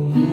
Damai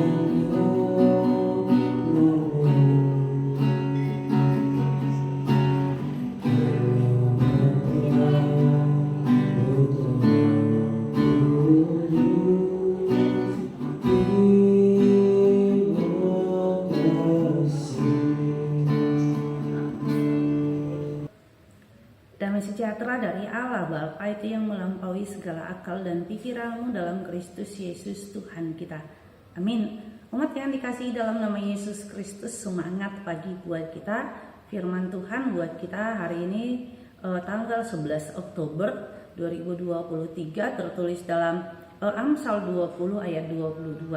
sejahtera dari Allah Bapa itu yang melampaui segala akal dan pikiranmu dalam Kristus Yesus Tuhan kita. Amin. Umat yang dikasihi dalam nama Yesus Kristus, semangat pagi buat kita. Firman Tuhan buat kita hari ini tanggal 11 Oktober 2023 tertulis dalam Amsal 20 ayat 22.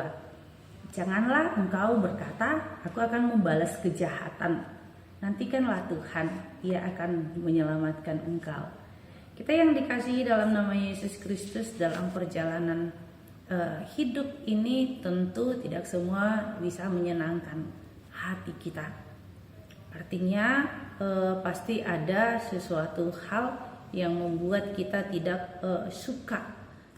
Janganlah engkau berkata, aku akan membalas kejahatan. Nantikanlah Tuhan, Ia akan menyelamatkan engkau. Kita yang dikasihi dalam nama Yesus Kristus, dalam perjalanan hidup ini tentu tidak semua bisa menyenangkan hati kita. Artinya pasti ada sesuatu hal yang membuat kita tidak suka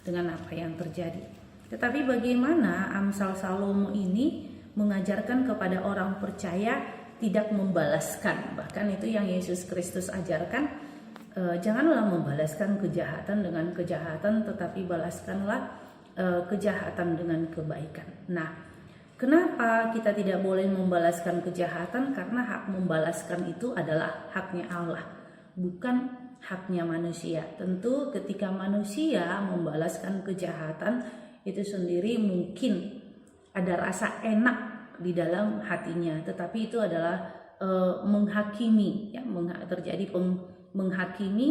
dengan apa yang terjadi. Tetapi bagaimana Amsal Salomo ini mengajarkan kepada orang percaya tidak membalaskan, bahkan itu yang Yesus Kristus ajarkan, janganlah membalaskan kejahatan dengan kejahatan, tetapi balaskanlah kejahatan dengan kebaikan. Nah, kenapa kita tidak boleh membalaskan kejahatan? Karena hak membalaskan itu adalah haknya Allah, bukan haknya manusia. Tentu ketika manusia membalaskan kejahatan itu sendiri mungkin ada rasa enak di dalam hatinya, tetapi itu adalah menghakimi, ya, terjadi menghakimi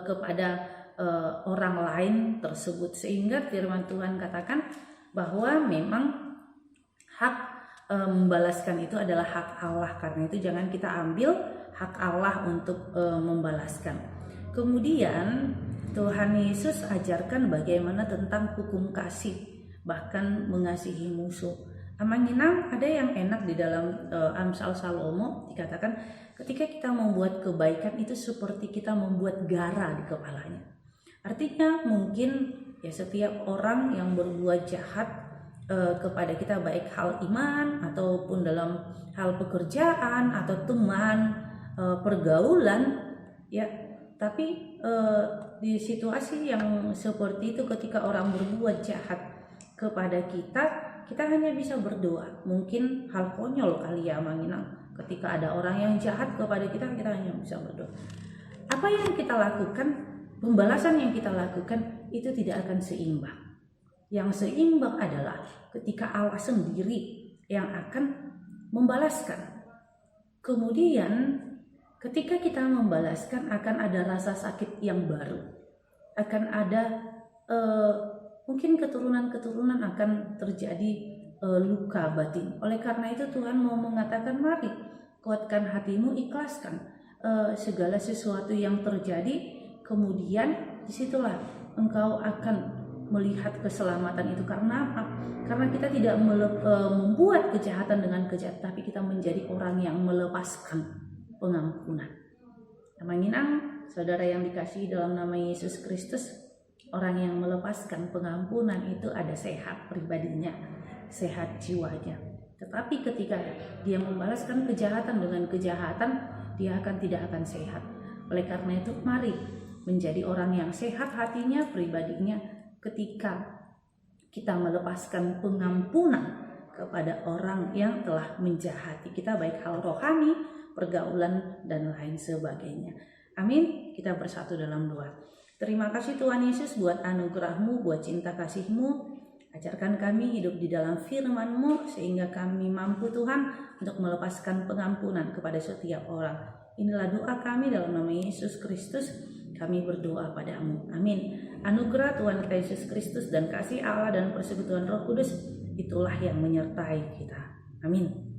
kepada orang lain tersebut, sehingga firman Tuhan katakan bahwa memang hak membalaskan itu adalah hak Allah. Karena itu jangan kita ambil hak Allah untuk membalaskan. Kemudian Tuhan Yesus ajarkan bagaimana tentang hukum kasih, bahkan mengasihi musuh. Amanginang ada yang enak di dalam Amsal Salomo, dikatakan ketika kita membuat kebaikan itu seperti kita membuat gara di kepalanya. Artinya mungkin ya setiap orang yang berbuat jahat kepada kita, baik hal iman ataupun dalam hal pekerjaan atau teman, pergaulan, ya, tapi di situasi yang seperti itu ketika orang berbuat jahat kepada kita hanya bisa berdoa. Mungkin hal konyol kali ya Manginang, ketika ada orang yang jahat kepada kita hanya bisa berdoa. Apa yang kita lakukan, pembalasan yang kita lakukan itu tidak akan seimbang. Yang seimbang adalah ketika Allah sendiri yang akan membalaskan. Kemudian ketika kita membalaskan akan ada rasa sakit yang baru, akan ada mungkin keturunan-keturunan akan terjadi luka batin. Oleh karena itu Tuhan mau mengatakan, mari kuatkan hatimu, ikhlaskan segala sesuatu yang terjadi. Kemudian disitulah engkau akan melihat keselamatan itu. Karena apa? Karena kita tidak membuat kejahatan dengan kejahatan, tapi kita menjadi orang yang melepaskan pengampunan. Amanginang, saudara yang dikasihi dalam nama Yesus Kristus, orang yang melepaskan pengampunan itu ada sehat pribadinya, sehat jiwanya. Tetapi ketika dia membalaskan kejahatan dengan kejahatan, dia tidak akan sehat. Oleh karena itu mari menjadi orang yang sehat hatinya, pribadinya, ketika kita melepaskan pengampunan kepada orang yang telah menjahati kita, baik hal rohani, pergaulan, dan lain sebagainya. Amin. Kita bersatu dalam doa. Terima kasih Tuhan Yesus buat anugerah-Mu, buat cinta kasih-Mu. Ajarkan kami hidup di dalam firman-Mu sehingga kami mampu Tuhan untuk melepaskan pengampunan kepada setiap orang. Inilah doa kami dalam nama Yesus Kristus. Kami berdoa padamu. Amin. Anugerah Tuhan kita Yesus Kristus dan kasih Allah dan persekutuan Roh Kudus itulah yang menyertai kita. Amin.